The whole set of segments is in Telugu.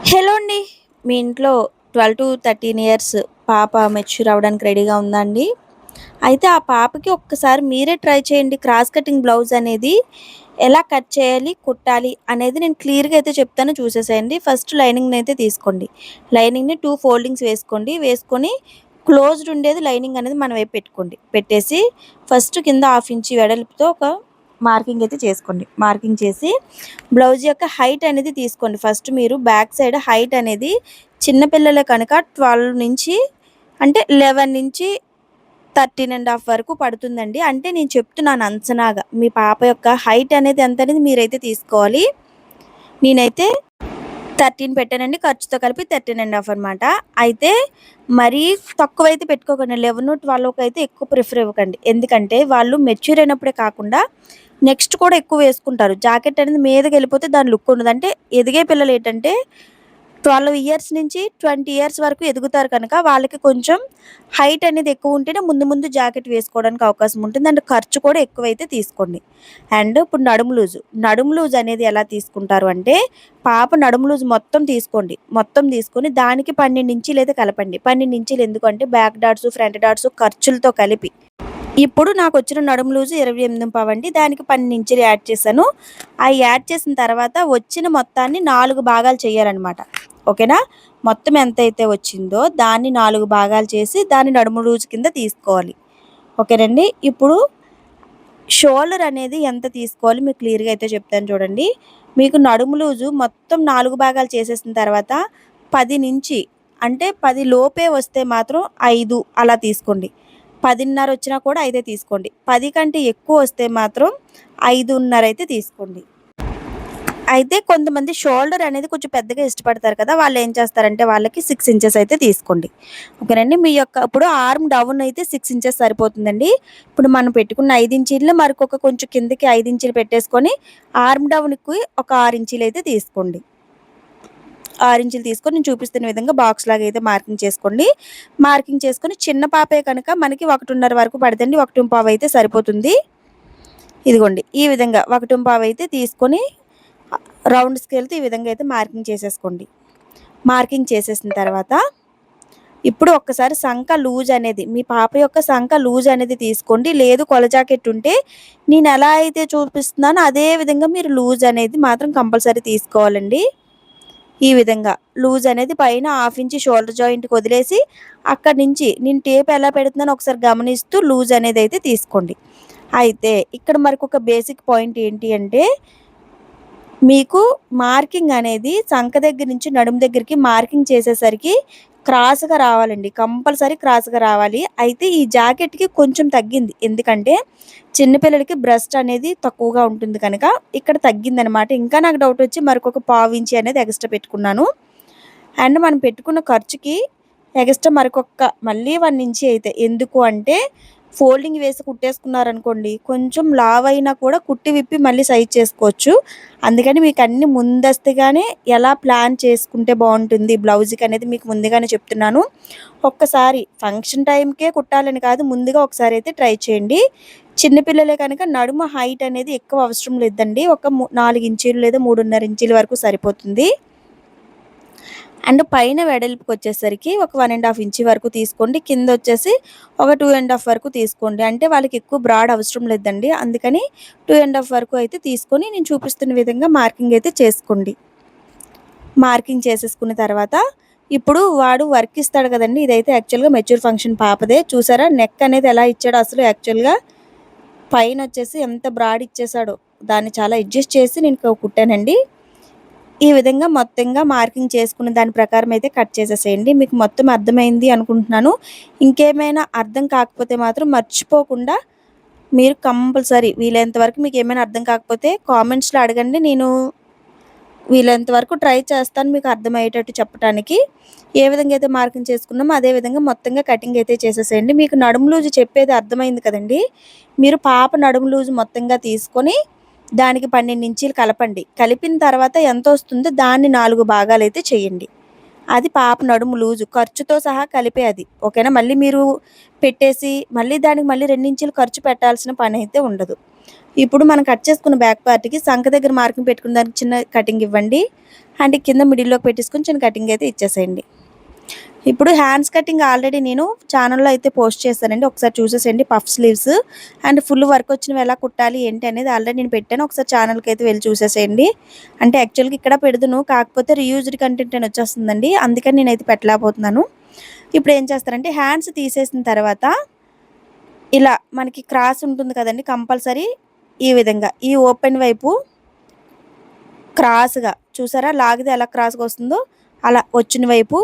హలో అండి. మీ ఇంట్లో 12-13 ఇయర్స్ పాప మెచ్యూర్ అవ్వడానికి రెడీగా ఉందా అండి? అయితే ఆ పాపకి ఒక్కసారి మీరే ట్రై చేయండి. క్రాస్ కటింగ్ బ్లౌజ్ అనేది ఎలా కట్ చేయాలి, కుట్టాలి అనేది నేను క్లియర్‌గా అయితే చెప్తాను చూసేసేయండి. ఫస్ట్ లైనింగ్‌నైతే తీసుకోండి. లైనింగ్‌ని 2 ఫోల్డింగ్స్ వేసుకోండి. వేసుకొని క్లోజ్డ్ ఉండేది లైనింగ్ అనేది మన వైపు పెట్టుకోండి. పెట్టేసి ఫస్ట్ కింద హాఫ్ ఇంచ్ వెడల్పుతో ఒక మార్కింగ్ అయితే చేసుకోండి. మార్కింగ్ చేసి బ్లౌజ్ యొక్క హైట్ అనేది తీసుకోండి. ఫస్ట్ మీరు బ్యాక్ సైడ్ హైట్ అనేది చిన్న పిల్లలే కనుక 12 నుంచి అంటే 11 నుంచి 13 ½ వరకు పడుతుందండి. అంటే నేను చెప్తున్నాను అంచనాగా. మీ పాప యొక్క హైట్ అనేది ఎంతనేది మీరైతే తీసుకోవాలి. నేనైతే 13 పెట్టానండి. ఖర్చుతో కలిపి 13 ½ అనమాట. అయితే మరీ తక్కువైతే పెట్టుకోకండి. 11, 12కి అయితే ఎక్కువ ప్రిఫర్ ఇవ్వకండి. ఎందుకంటే వాళ్ళు మెచ్యూర్ అయినప్పుడే కాకుండా నెక్స్ట్ కూడా ఎక్కువ వేసుకుంటారు. జాకెట్ అనేది మీదకెళ్ళిపోతే దాని లుక్ ఉండదు. అంటే ఎదిగే పిల్లలేంటంటే 12 ఇయర్స్ నుంచి 20 ఇయర్స్ వరకు ఎదుగుతారు కనుక వాళ్ళకి కొంచెం హైట్ అనేది ఎక్కువ ఉంటేనే ముందు ముందు జాకెట్ వేసుకోవడానికి అవకాశం ఉంటుంది. అండ్ ఖర్చు కూడా ఎక్కువైతే తీసుకోండి. అండ్ ఇప్పుడు నడుము లూజు. నడుము లూజ్ అనేది ఎలా తీసుకుంటారు అంటే పాప నడుము లూజ్ మొత్తం తీసుకోండి. మొత్తం తీసుకొని దానికి 12 ఇంచీలు అయితే కలపండి. 12 ఇంచీలు ఎందుకంటే బ్యాక్ డాట్స్, ఫ్రంట్ డాట్స్ ఖర్చులతో కలిపి. ఇప్పుడు నాకొచ్చిన నడుము లూజు 28 అండి. దానికి 12 ఇంచులు యాడ్ చేశాను. అయి యాడ్ చేసిన తర్వాత వచ్చిన మొత్తాన్ని 4 భాగాలు చేయాలనమాట. ఓకేనా? మొత్తం ఎంతైతే వచ్చిందో దాన్ని 4 భాగాలు చేసి దాన్ని నడుము లూజు కింద తీసుకోవాలి. ఓకేనండి. ఇప్పుడు షోల్డర్ అనేది ఎంత తీసుకోవాలి మీకు క్లియర్‌గా అయితే చెప్తాను చూడండి. మీకు నడుము లూజు మొత్తం 4 భాగాలు చేసేసిన తర్వాత 10 నుంచి అంటే 10 లోపే వస్తే మాత్రం 5 అలా తీసుకోండి. 10:30 వచ్చినా కూడా 5 తీసుకోండి. 10 కంటే ఎక్కువ వస్తే మాత్రం 5:30 అయితే తీసుకోండి. అయితే కొంతమంది షోల్డర్ అనేది కొంచెం పెద్దగా ఇష్టపడతారు కదా! వాళ్ళేం చేస్తారంటే వాళ్ళకి 6 ఇంచెస్ అయితే తీసుకోండి. ఓకేనండి. మీ యొక్క ఇప్పుడు ఆర్మ్ డౌన్ అయితే 6 ఇంచెస్ సరిపోతుందండి. ఇప్పుడు మనం పెట్టుకున్న 5 ఇంచీల్లో మరికొక కొంచెం కిందకి 5 ఇంచీలు పెట్టేసుకొని ఆర్మ్ డౌన్‌కి ఒక 6 ఇంచీలు అయితే తీసుకోండి. 6 ఇంచులు తీసుకొని నేను చూపిస్తున్న విధంగా బాక్స్ లాగా అయితే మార్కింగ్ చేసుకోండి. మార్కింగ్ చేసుకొని చిన్న పాపే కనుక మనకి 1:30 వరకు పడదండి. 1:15 అయితే సరిపోతుంది. ఇదిగోండి ఈ విధంగా 1:15 అయితే తీసుకొని రౌండ్ స్కేల్‌తో ఈ విధంగా అయితే మార్కింగ్ చేసేసుకోండి. మార్కింగ్ చేసేసిన తర్వాత ఇప్పుడు ఒక్కసారి సంక లూజ్ అనేది మీ పాప యొక్క సంక లూజ్ అనేది తీసుకోండి. లేదు కొల జాకెట్ ఉంటే నేను ఎలా అయితే చూపిస్తున్నానో అదే విధంగా మీరు లూజ్ అనేది మాత్రం కంపల్సరీ తీసుకోవాలండి. ఈ విధంగా లూజ్ అనేది పైన హాఫ్ ఇంచ్ షోల్డర్ జాయింట్‌కి వదిలేసి అక్కడి నుంచి నేను టేప్ ఎలా పెడుతున్నానో ఒకసారి గమనిస్తూ లూజ్ అనేది అయితే తీసుకోండి. అయితే ఇక్కడ మరికొక బేసిక్ పాయింట్ ఏంటి అంటే మీకు మార్కింగ్ అనేది సంక దగ్గర నుంచి నడుము దగ్గరికి మార్కింగ్ చేసేసరికి క్రాస్‌గా రావాలండి. కంపల్సరీ క్రాస్‌గా రావాలి. అయితే ఈ జాకెట్‌కి కొంచెం తగ్గింది. ఎందుకంటే చిన్న పిల్లలకి బ్రెస్ట్ అనేది తక్కువగా ఉంటుంది కనుక ఇక్కడ తగ్గిందనమాట. ఇంకా నాకు డౌట్ వచ్చి మరికొక పావు ఇంచి అనేది ఎక్స్‌ట్రా పెట్టుకున్నాను. అండ్ మనం పెట్టుకున్న ఖర్చుకి ఎక్స్‌ట్రా మళ్ళీ 1 ఇంచి అయితే ఎందుకు అంటే ఫోల్డింగ్ వేసి కుట్టేసుకున్నారనుకోండి కొంచెం లావైనా కూడా కుట్టి విప్పి మళ్ళీ సైజ్ చేసుకోవచ్చు. అందుకని మీకు అన్నీ ముందస్తుగానే ఎలా ప్లాన్ చేసుకుంటే బావుంటుంది బ్లౌజ్‌కి అనేది మీకు ముందుగానే చెప్తున్నాను. ఒక్కసారి ఫంక్షన్ టైంకే కుట్టాలని కాదు ముందుగా ఒకసారి అయితే ట్రై చేయండి. చిన్న పిల్లలే కనుక నడుము హైట్ అనేది ఎక్కువ అవసరం లేదండి. ఒక 4 ఇంచీలు లేదా 3:30 ఇంచీల వరకు సరిపోతుంది. అండ్ పైన వెడల్పుకొచ్చేసరికి ఒక 1 ½ ఇంచ్ వరకు తీసుకోండి. కిందొచ్చేసి ఒక 2 ½ వరకు తీసుకోండి. అంటే వాళ్ళకి ఎక్కువ బ్రాడ్ అవసరం లేదండి. అందుకని 2 ½ వరకు అయితే తీసుకొని నేను చూపిస్తున్న విధంగా మార్కింగ్ అయితే చేసుకోండి. మార్కింగ్ చేసేసుకున్న తర్వాత ఇప్పుడు వాడు వర్క్ ఇస్తాడు కదండీ! ఇదైతే యాక్చువల్‌గా మెచ్యూర్ ఫంక్షన్ పాపదే. చూసారా నెక్ అనేది ఎలా ఇచ్చాడో అసలు యాక్చువల్‌గా పైనొచ్చేసి ఎంత బ్రాడ్ ఇచ్చేసాడో. దాన్ని చాలా అడ్జస్ట్ చేసి నేను కుట్టానండి. ఈ విధంగా మొత్తంగా మార్కింగ్ చేసుకున్న దాని ప్రకారం అయితే కట్ చేసేసేయండి. మీకు మొత్తం అర్థమైంది అనుకుంటున్నాను. ఇంకేమైనా అర్థం కాకపోతే మాత్రం మర్చిపోకుండా మీరు కంపల్సరీ వీలైనంత వరకు మీకేమైనా అర్థం కాకపోతే కామెంట్స్‌లో అడగండి. నేను వీలైనంత వరకు ట్రై చేస్తాను మీకు అర్థమయ్యేటట్టు చెప్పటానికి. ఏ విధంగా అయితే మార్కింగ్ చేసుకున్నామో అదే విధంగా మొత్తంగా కటింగ్ అయితే చేసేసేయండి. మీకు నడుము లూజ్ చెప్పేది అర్థమైంది కదండీ! మీరు పాప నడుము లూజ్ మొత్తంగా తీసుకొని దానికి 12 ఇంచీలు కలపండి. కలిపిన తర్వాత ఎంతొస్తుందో దాన్ని 4 భాగాలైతే చేయండి. అది పాప నడుము లూజు. ఖర్చుతో సహా కలిపే అది. ఓకేనా? మళ్ళీ మీరు పెట్టేసి మళ్ళీ దానికి మళ్ళీ 2 ఇంచీలు ఖర్చు పెట్టాల్సిన పనైతే ఉండదు. ఇప్పుడు మనం కట్ చేసుకున్న బ్యాక్ పార్ట్‌కి సంక దగ్గర మార్కింగ్ పెట్టుకున్న దానికి చిన్న కటింగ్ ఇవ్వండి. అండ్ కింద మిడిల్‌లోకి పెట్టేసుకొని చిన్న కటింగ్ అయితే ఇచ్చేసేయండి. ఇప్పుడు హ్యాండ్స్ కటింగ్ ఆల్రెడీ నేను ఛానల్‌లో అయితే పోస్ట్ చేశానండి. ఒకసారి చూసేసేయండి. Puff sleeves and full work వచ్చినవి ఎలా కుట్టాలి ఏంటి అనేది ఆల్రెడీ నేను పెట్టాను. ఒకసారి ఛానల్‌కి అయితే వెళ్లి చూసేసేయండి. అంటే యాక్చువల్‌గా ఇక్కడ పెడుదును. కాకపోతే రీయూజ్డ్ కంటెంట్ అని వచ్చేస్తుందండి. అందుకని నేనైతే పెట్టలేకపోతున్నాను. ఇప్పుడు ఏం చేస్తారంటే హ్యాండ్స్ తీసేసిన తర్వాత ఇలా మనకి క్రాస్ ఉంటుంది కదండీ! కంపల్సరీ ఈ విధంగా ఈ ఓపెన్ వైపు క్రాస్‌గా చూసారా? లాగితే ఎలా క్రాస్‌గా వస్తుందో అలా వచ్చిన వైపు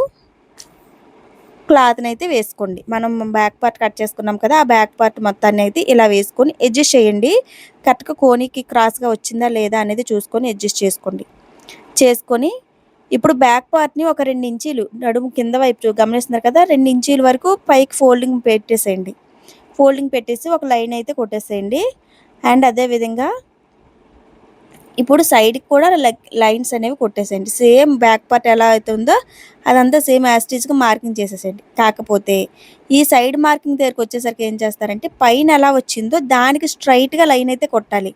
క్లాత్‌నైతే వేసుకోండి. మనం బ్యాక్ పార్ట్ కట్ చేసుకున్నాం కదా! ఆ బ్యాక్ పార్ట్ మొత్తాన్ని అయితే ఇలా వేసుకొని అడ్జస్ట్ చేయండి. కరెక్ట్‌గా కోనికి క్రాస్‌గా వచ్చిందా లేదా అనేది చూసుకొని అడ్జస్ట్ చేసుకోండి. చేసుకొని ఇప్పుడు బ్యాక్ పార్ట్‌ని ఒక 2 ఇంచీలు నడుము కింద వైపు గమనిస్తున్నారు కదా! 2 ఇంచీల వరకు పైకి ఫోల్డింగ్ పెట్టేసేయండి. ఫోల్డింగ్ పెట్టేసి ఒక లైన్ అయితే కొట్టేసేయండి. అండ్ అదే విధంగా ఇప్పుడు సైడ్‌కి కూడా లైన్స్ అనేవి కొట్టేసేయండి. సేమ్ బ్యాక్ పార్ట్ ఎలా అయితే ఉందో అదంతా సేమ్ యాజ్ ఇట్ ఈజ్‌గా మార్కింగ్ చేసేసేయండి. కాకపోతే ఈ సైడ్ మార్కింగ్ దగ్గరకొచ్చేసరికి ఏం చేస్తారంటే పైన ఎలా వచ్చిందో దానికి స్ట్రెయిట్‌గా లైన్ అయితే కొట్టాలి.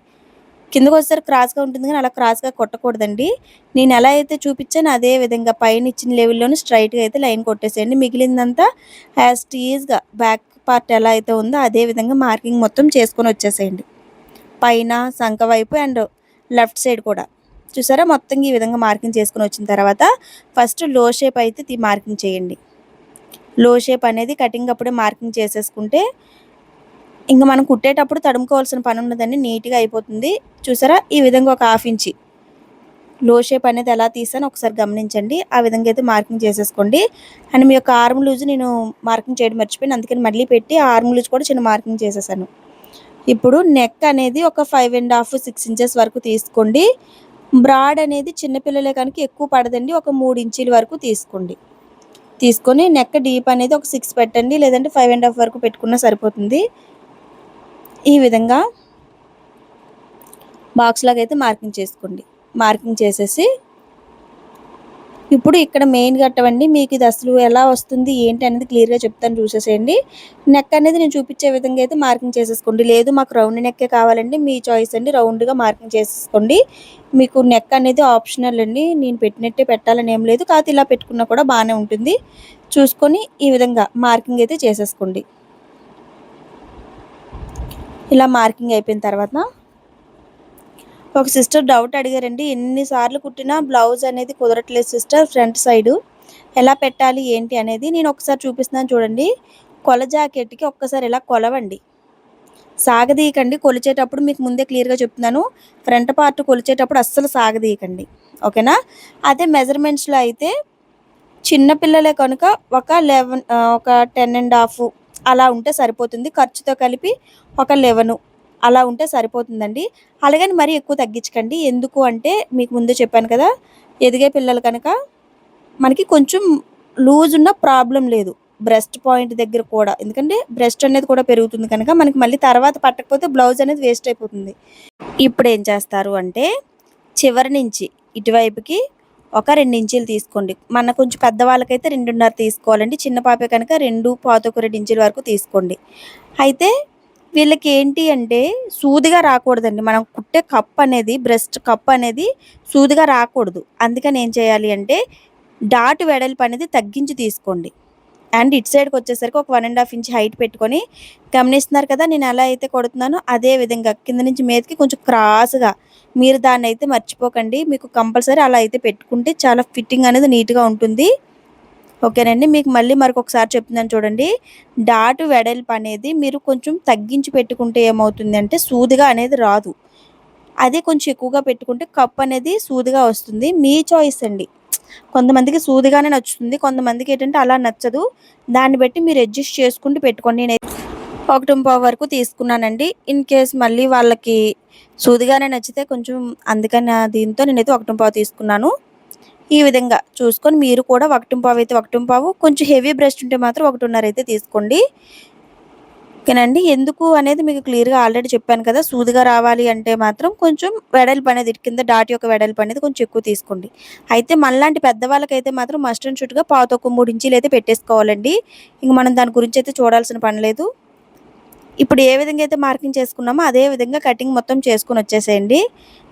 కిందకొచ్చేసరికి క్రాస్‌గా ఉంటుంది గానీ అలా క్రాస్‌గా కొట్టకూడదండి. నేను ఎలా అయితే చూపించానో అదే విధంగా పైన ఇచ్చిన లెవెల్‌లోనే స్ట్రెయిట్‌గా అయితే లైన్ కొట్టేసేయండి. మిగిలిందంతా యాజ్ ఇట్ ఈజ్‌గా బ్యాక్ పార్ట్ ఎలా అయితే ఉందో అదే విధంగా మార్కింగ్ మొత్తం చేసుకొని వచ్చేసేయండి. పైన సంక వైపు అండ్ లెఫ్ట్ సైడ్ కూడా చూసారా మొత్తం ఈ విధంగా మార్కింగ్ చేసుకొని వచ్చిన తర్వాత ఫస్ట్ లో షేప్ అయితే మార్కింగ్ చేయండి. లో షేప్ అనేది కటింగ్ అప్పుడే మార్కింగ్ చేసేసుకుంటే ఇంక మనం కుట్టేటప్పుడు తడుముకోవాల్సిన పని ఉండదండి. నీట్‌గా అయిపోతుంది. చూసారా ఈ విధంగా ఒక హాఫ్ ఇంచి లో షేప్ అనేది ఎలా తీసానో ఒకసారి గమనించండి. ఆ విధంగా అయితే మార్కింగ్ చేసేసుకోండి. అండ్ మీ యొక్క ఆర్మ్ లూజ్ నేను మార్కింగ్ చేయడం మర్చిపోయాను. అందుకని మళ్ళీ పెట్టి ఆర్మ్ లూజ్ కూడా చిన్న మార్కింగ్ చేసేసాను. ఇప్పుడు నెక్ అనేది ఒక 5 ½ 6 ఇంచెస్ వరకు తీసుకోండి. బ్రాడ్ అనేది చిన్న పిల్లలే కనుక ఎక్కువ పడదండి. ఒక 3 ఇంచీల వరకు తీసుకోండి. తీసుకొని నెక్ డీప్ అనేది ఒక 6 పెట్టండి. లేదంటే 5 ½ వరకు పెట్టుకున్నా సరిపోతుంది. ఈ విధంగా బాక్స్ లాగా అయితే మార్కింగ్ చేసుకోండి. మార్కింగ్ చేసేసి ఇప్పుడు ఇక్కడ మెయిన్ కట్టవండి. మీకు ఇది అసలు ఎలా వస్తుంది ఏంటి అనేది క్లియర్‌గా చెప్తాను చూసేసేయండి. నెక్ అనేది నేను చూపించే విధంగా అయితే మార్కింగ్ చేసేసుకోండి. లేదు మాకు రౌండ్ నెక్కే కావాలండి మీ చాయిస్ అండి. రౌండ్‌గా మార్కింగ్ చేసేసుకోండి. మీకు నెక్ అనేది ఆప్షనల్ అండి. నేను పెట్టినట్టే పెట్టాలని ఏం లేదు. కాకపోతే ఇలా పెట్టుకున్నా కూడా బాగానే ఉంటుంది. చూసుకొని ఈ విధంగా మార్కింగ్ అయితే చేసేసుకోండి. ఇలా మార్కింగ్ అయిపోయిన తర్వాత ఒక సిస్టర్ డౌట్ అడిగారండి. ఎన్ని సార్లు కుట్టినా బ్లౌజ్ అనేది కుదరట్లేదు సిస్టర్ ఫ్రంట్ సైడు. ఎలా పెట్టాలి ఏంటి అనేది నేను ఒకసారి చూపిస్తున్నాను చూడండి. కొల జాకెట్‌కి ఒక్కసారి ఇలా కొలవండి. సాగదీయకండి కొలిచేటప్పుడు మీకు ముందే క్లియర్‌గా చెప్తున్నాను. ఫ్రంట్ పార్ట్ కొలిచేటప్పుడు అస్సలు సాగదీయకండి. ఓకేనా? అదే మెజర్‌మెంట్స్‌లో అయితే చిన్న పిల్లలే కనుక ఒక 10 ½ అలా ఉంటే సరిపోతుంది. ఖర్చుతో కలిపి ఒక 11 అలా ఉంటే సరిపోతుందండి. అలాగని మరీ ఎక్కువ తగ్గించకండి. ఎందుకు అంటే మీకు ముందే చెప్పాను కదా! ఎదిగే పిల్లలు కనుక మనకి కొంచెం లూజ్ ఉన్న ప్రాబ్లమ్ లేదు. బ్రెస్ట్ పాయింట్ దగ్గర కూడా. ఎందుకంటే బ్రెస్ట్ అనేది కూడా పెరుగుతుంది కనుక మనకి మళ్ళీ తర్వాత పట్టకపోతే బ్లౌజ్ అనేది వేస్ట్ అయిపోతుంది. ఇప్పుడేం చేస్తారు అంటే చివరి నుంచి ఇటువైపుకి ఒక 2 ఇంచీలు తీసుకోండి. మన కొంచెం పెద్దవాళ్ళకైతే 2.5 తీసుకోవాలండి. చిన్న పాపే కనుక 2, 2 ఇంచుల వరకు తీసుకోండి. అయితే వీళ్ళకి ఏంటి అంటే సూదిగా రాకూడదండి. మనం కుట్టే కప్ అనేది బ్రెస్ట్ కప్ అనేది సూదిగా రాకూడదు. అందుకని ఏం చేయాలి అంటే డాట్ వెడల్పు అనేది తగ్గించి తీసుకోండి. అండ్ ఇటు సైడ్‌కొచ్చేసరికి ఒక 1 ½ ఇంచ్ హైట్ పెట్టుకొని గమనిస్తున్నారు కదా! నేను ఎలా అయితే కొడుతున్నానో అదే విధంగా కింద నుంచి మీదకి కొంచెం క్రాస్‌గా మీరు దాన్నయితే మర్చిపోకండి. మీకు కంపల్సరీ అలా అయితే పెట్టుకుంటే చాలా ఫిట్టింగ్ అనేది నీట్‌గా ఉంటుంది. ఓకేనండి. మీకు మళ్ళీ మరొకసారి చెప్తున్నాను చూడండి. డాట్ వెడల్పు అనేది మీరు కొంచెం తగ్గించి పెట్టుకుంటే ఏమవుతుందంటే సూదిగా అనేది రాదు. అదే కొంచెం ఎక్కువగా పెట్టుకుంటే కప్ అనేది సూదిగా వస్తుంది. మీ చాయిస్ అండి. కొంతమందికి సూదిగానే నచ్చుతుంది. కొంతమందికి ఏంటంటే అలా నచ్చదు. దాన్ని బట్టి మీరు అడ్జస్ట్ చేసుకుంటూ పెట్టుకోండి. నేనైతే 1 వరకు తీసుకున్నానండి. ఇన్ కేస్ మళ్ళీ వాళ్ళకి సూదిగానే నచ్చితే కొంచెం అందుకని దీంతో నేనైతే 1 తీసుకున్నాను. ఈ విధంగా చూసుకొని మీరు కూడా 1 అయితే 1 కొంచెం హెవీ బ్రెస్ట్ ఉంటే మాత్రం 1.5 అయితే తీసుకోండి. ఓకేనండి. ఎందుకు అనేది మీకు క్లియర్‌గా ఆల్రెడీ చెప్పాను కదా! సూదిగా రావాలి అంటే మాత్రం కొంచెం వెడల్పు అనేది ఇటు కింద డాట్ యొక్క వెడల్పు అనేది కొంచెం ఎక్కువ తీసుకోండి. అయితే మనలాంటి పెద్దవాళ్ళకైతే మాత్రం మస్ట్ అండ్ షుడ్‌గా పావు తక్కువ 3 ఇంచీలు అయితే పెట్టేసుకోవాలండి. ఇంక మనం దాని గురించి అయితే చూడాల్సిన పని లేదు. ఇప్పుడు ఏ విధంగా అయితే మార్కింగ్ చేసుకున్నామో అదే విధంగా కటింగ్ మొత్తం చేసుకొని వచ్చేసేయండి.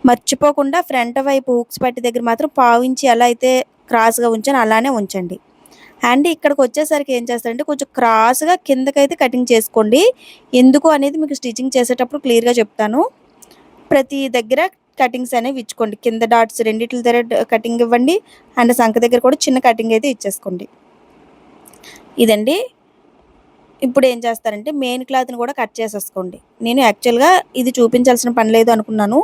మర్చిపోకుండా ఫ్రంట్ వైపు హుక్స్ పట్టి దగ్గర మాత్రం పావించి ఎలా అయితే క్రాస్‌గా ఉంచానో అలానే ఉంచండి. అండ్ ఇక్కడికొచ్చేసరికి ఏం చేస్తారంటే కొంచెం క్రాస్‌గా కిందకైతే కటింగ్ చేసుకోండి. ఎందుకు అనేది మీకు స్టిచ్చింగ్ చేసేటప్పుడు క్లియర్‌గా చెప్తాను. ప్రతి దగ్గర కటింగ్స్ అనేవి ఇచ్చుకోండి. కింద డాట్స్ రెండిట్ల దగ్గర కటింగ్ ఇవ్వండి. అండ్ సంక దగ్గర కూడా చిన్న కటింగ్ అయితే ఇచ్చేసుకోండి. ఇదండి. ఇప్పుడు ఏం చేస్తారంటే మెయిన్ క్లాత్‌ని కూడా కట్ చేసేసుకోండి. నేను యాక్చువల్‌గా ఇది చూపించాల్సిన పని లేదు అనుకున్నాను.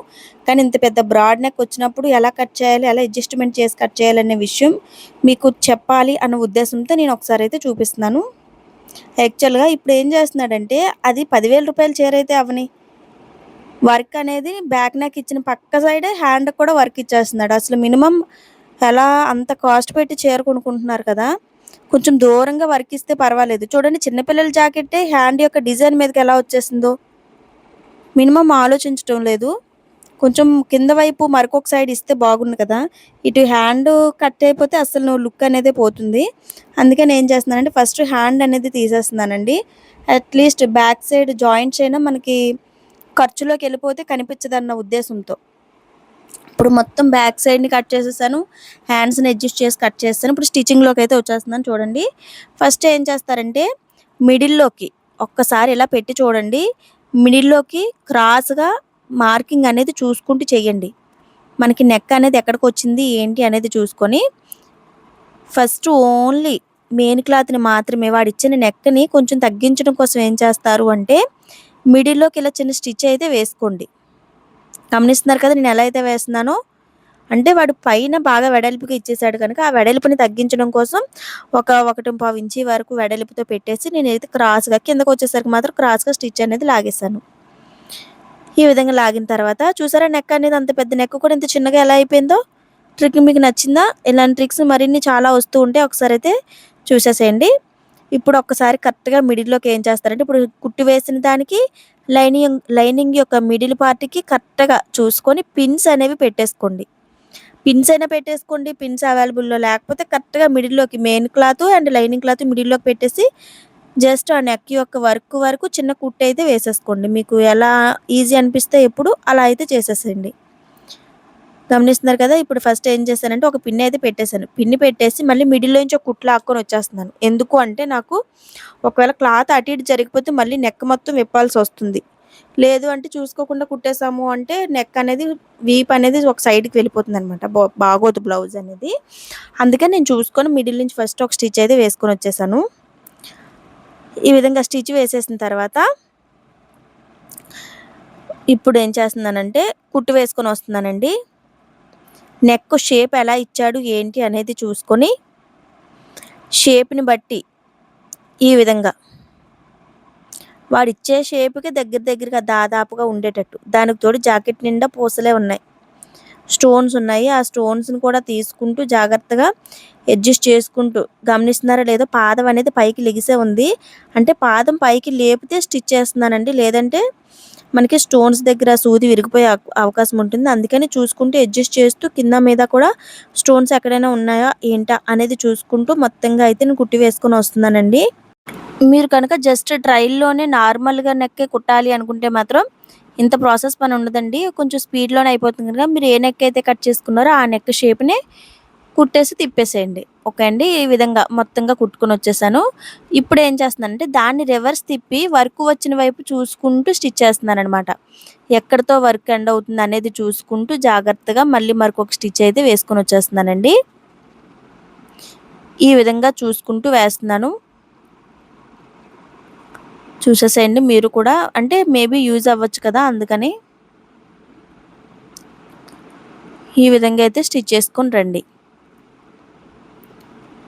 కానీ ఇంత పెద్ద బ్రాడ్ నెక్ వచ్చినప్పుడు ఎలా కట్ చేయాలి, ఎలా అడ్జస్ట్‌మెంట్ చేసి కట్ చేయాలనే విషయం మీకు చెప్పాలి అన్న ఉద్దేశంతో నేను ఒకసారి అయితే చూపిస్తున్నాను. యాక్చువల్‌గా ఇప్పుడు ఏం చేస్తున్నాడంటే అది 10,000 చీర అయితే అవ్వని, వర్క్ అనేది బ్యాక్ నెక్ ఇచ్చిన పక్క సైడే హ్యాండ్‌కి కూడా వర్క్ ఇచ్చేస్తున్నాడు. అసలు మినిమమ్ ఎలా అంత కాస్ట్ పెట్టి చీర కొనుక్కుంటున్నారు కదా! కొంచెం దూరంగా వర్క్ ఇస్తే పర్వాలేదు. చూడండి చిన్న పిల్లల జాకెట్టే హ్యాండ్ యొక్క డిజైన్ మీదకి ఎలా వచ్చేసిందో. మినిమమ్ ఆలోచించటం లేదు. కొంచెం కింద వైపు మరొక సైడ్ ఇస్తే బాగుండు కదా! ఇటు హ్యాండ్ కట్ అయిపోతే అసలు నువ్వు లుక్ అనేదే పోతుంది. అందుకని ఏం చేస్తున్నానంటే ఫస్ట్ హ్యాండ్ అనేది తీసేస్తున్నానండి. అట్‌లీస్ట్ బ్యాక్ సైడ్ జాయింట్స్ అయినా మనకి ఖర్చులోకెళ్ళిపోతే కనిపించదన్న ఉద్దేశంతో. ఇప్పుడు మొత్తం బ్యాక్ సైడ్‌ని కట్ చేసేసాను. హ్యాండ్స్‌ని అడ్జస్ట్ చేసి కట్ చేసేసాను. ఇప్పుడు స్టిచ్చింగ్‌లోకైతే వచ్చేస్తున్నాను చూడండి. ఫస్ట్ ఏం చేస్తారంటే మిడిల్‌లోకి ఒక్కసారి ఇలా పెట్టి చూడండి. మిడిల్‌లోకి క్రాస్‌గా మార్కింగ్ అనేది చూసుకుంటూ చేయండి. మనకి నెక్ అనేది ఎక్కడికొచ్చింది ఏంటి అనేది చూసుకొని ఫస్ట్ ఓన్లీ మెయిన్ క్లాత్‌ని మాత్రమే వాడిచ్చిన నెక్‌ని కొంచెం తగ్గించడం కోసం ఏం చేస్తారు అంటే మిడిల్‌లోకి ఇలా చిన్న స్టిచ్ అయితే వేసుకోండి. గమనిస్తున్నారు కదా నేను ఎలా అయితే వేస్తున్నానో. అంటే వాడు పైన బాగా వెడల్పుగా ఇచ్చేసాడు కనుక ఆ వెడల్పుని తగ్గించడం కోసం ఒక 1.5 ఇంచి వరకు వెడల్పుతో పెట్టేసి నేనైతే క్రాస్‌గా కిందకొచ్చేసరికి మాత్రం క్రాస్‌గా స్టిచ్ అనేది లాగేశాను. ఈ విధంగా లాగిన తర్వాత చూసారా నెక్ అనేది అంత పెద్ద నెక్ కూడా ఇంత చిన్నగా ఎలా అయిపోయిందో? ట్రిక్ మీకు నచ్చిందా? ఇలాంటి ట్రిక్స్ మరిన్ని చాలా వస్తూ ఉంటాయి. ఒకసారైతే చూసేసేయండి. ఇప్పుడు ఒక్కసారి కరెక్ట్‌గా మిడిల్‌లోకి ఏం చేస్తారంటే ఇప్పుడు కుట్టి వేసిన దానికి లైనింగ్ యొక్క మిడిల్ పార్ట్‌కి కరెక్ట్‌గా చూసుకొని పిన్స్ అనేవి పెట్టేసుకోండి. పిన్స్ అయినా పెట్టేసుకోండి. పిన్స్ అవైలబుల్‌లో లేకపోతే కరెక్ట్‌గా మిడిల్‌లోకి main cloth and lining cloth మిడిల్‌లోకి పెట్టేసి జస్ట్ ఆ నెక్ యొక్క వర్క్ వరకు చిన్న కుట్టయితే వేసేసుకోండి. మీకు ఎలా ఈజీ అనిపిస్తే ఎప్పుడు అలా అయితే చేసేసేయండి. గమనిస్తున్నారు కదా! ఇప్పుడు ఫస్ట్ ఏం చేశానంటే ఒక పిన్ అయితే పెట్టేసాను. పిన్ పెట్టేసి మళ్ళీ మిడిల్‌లో నుంచి ఒక కుట్లు లాక్కొని వచ్చేస్తున్నాను. ఎందుకు అంటే నాకు ఒకవేళ క్లాత్ అటు ఇటు జరిగిపోతే మళ్ళీ నెక్ మొత్తం విప్పాల్సొస్తుంది. లేదు అంటే చూసుకోకుండా కుట్టేసాము అంటే నెక్ అనేది వీప్ అనేది ఒక సైడ్‌కి వెళ్ళిపోతుందనమాట. బాగోదు బ్లౌజ్ అనేది. అందుకని నేను చూసుకొని మిడిల్ నుంచి ఫస్ట్ ఒక స్టిచ్ అయితే వేసుకొని వచ్చేసాను. ఈ విధంగా స్టిచ్ వేసేసిన తర్వాత ఇప్పుడు ఏం చేస్తున్నానంటే కుట్టు వేసుకొని వస్తున్నానండి. నెక్ షేప్ ఎలా ఇచ్చాడు ఏంటి అనేది చూసుకొని షేప్‌ని బట్టి ఈ విధంగా వాడిచ్చే షేప్‌కి దగ్గరగా దాదాపుగా ఉండేటట్టు. దానికి తోడు జాకెట్ నిండా పూసలే ఉన్నాయి. స్టోన్స్ ఉన్నాయి. ఆ స్టోన్స్‌ని కూడా తీసుకుంటూ జాగ్రత్తగా అడ్జస్ట్ చేసుకుంటూ గమనిస్తున్నారో లేదో పాదం అనేది పైకి లెగిసే ఉంది. అంటే పాదం పైకి లేపితే స్టిచ్ చేస్తున్నానండి. లేదంటే మనకి స్టోన్స్ దగ్గర సూది విరిగిపోయే అవకాశం ఉంటుంది. అందుకని చూసుకుంటూ అడ్జస్ట్ చేస్తూ కింద మీద కూడా స్టోన్స్ ఎక్కడైనా ఉన్నాయా ఏంటా అనేది చూసుకుంటూ మొత్తంగా అయితే నేను కుట్టి వేసుకొని వస్తున్నానండి. మీరు కనుక జస్ట్ ట్రైల్‌లోనే నార్మల్‌గా నెక్కే కుట్టాలి అనుకుంటే మాత్రం ఇంత ప్రాసెస్ పని ఉండదండి. కొంచెం స్పీడ్‌లోనే అయిపోతుంది కనుక మీరు ఏ నెక్ అయితే కట్ చేసుకున్నారో ఆ నెక్ షేప్‌ని కుట్టేసి తిప్పేసేయండి. ఓకే అండి. ఈ విధంగా మొత్తంగా కుట్టుకొనొచ్చేసాను. ఇప్పుడేం చేస్తున్నానంటే దాన్ని రివర్స్ తిప్పి వర్క్ వచ్చిన వైపు చూసుకుంటూ స్టిచ్ చేస్తున్నాననమాట. ఎక్కడితో వర్క్ ఎండ్ అవుతుందనేది చూసుకుంటూ జాగ్రత్తగా మళ్ళీ మరొక స్టిచ్ అయితే వేసుకొనొచ్చేస్తున్నానండి. ఈ విధంగా చూసుకుంటూ వేస్తున్నాను. చూసేసేయండి మీరు కూడా. అంటే మేబీ యూజ్ అవ్వచ్చు కదా! అందుకని. ఈ విధంగా అయితే స్టిచ్ చేసుకొని రండి.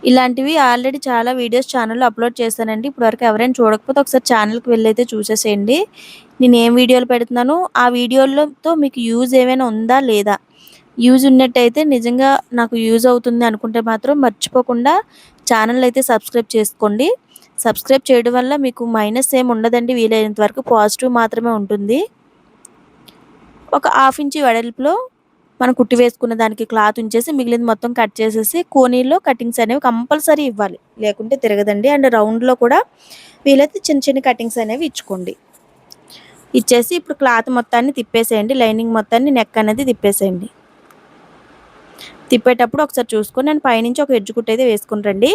ఇలాంటివి ఆల్రెడీ చాలా వీడియోస్ ఛానెల్‌లో అప్‌లోడ్ చేశానండి. ఇప్పటివరకు ఎవరైనా చూడకపోతే ఒకసారి ఛానెల్‌కి వెళ్లైతే చూసేసేయండి. నేను ఏం వీడియోలు పెడుతున్నానో ఆ వీడియోలతో మీకు యూజ్ ఏమైనా ఉందా లేదా? యూజ్ ఉన్నట్టయితే నిజంగా నాకు యూజ్ అవుతుంది అనుకుంటే మాత్రం మర్చిపోకుండా ఛానెల్ అయితే సబ్స్క్రైబ్ చేసుకోండి. సబ్స్క్రైబ్ చేయడం వల్ల మీకు మైనస్ ఏమి ఉండదండి. వీలైనంత వరకు పాజిటివ్ మాత్రమే ఉంటుంది. ఒక హాఫ్ ఇంచ్ వెడల్పులో మనం కుట్టి వేసుకున్న దానికి క్లాత్ ఉంచేసి మిగిలింది మొత్తం కట్ చేసేసి కోనీలో కటింగ్స్ అనేవి కంపల్సరీ ఇవ్వాలి. లేకుంటే తిరగదండి. అండ్ రౌండ్‌లో కూడా వీలైతే చిన్న చిన్న కటింగ్స్ అనేవి ఇచ్చుకోండి. ఇచ్చేసి ఇప్పుడు క్లాత్ మొత్తాన్ని తిప్పేసేయండి. లైనింగ్ మొత్తాన్ని నెక్ అనేది తిప్పేసేయండి. తిప్పేటప్పుడు ఒకసారి చూసుకొని నేను పైనుంచి ఒక ఎడ్జ్ కుట్టు అయితే వేసుకుని రండి.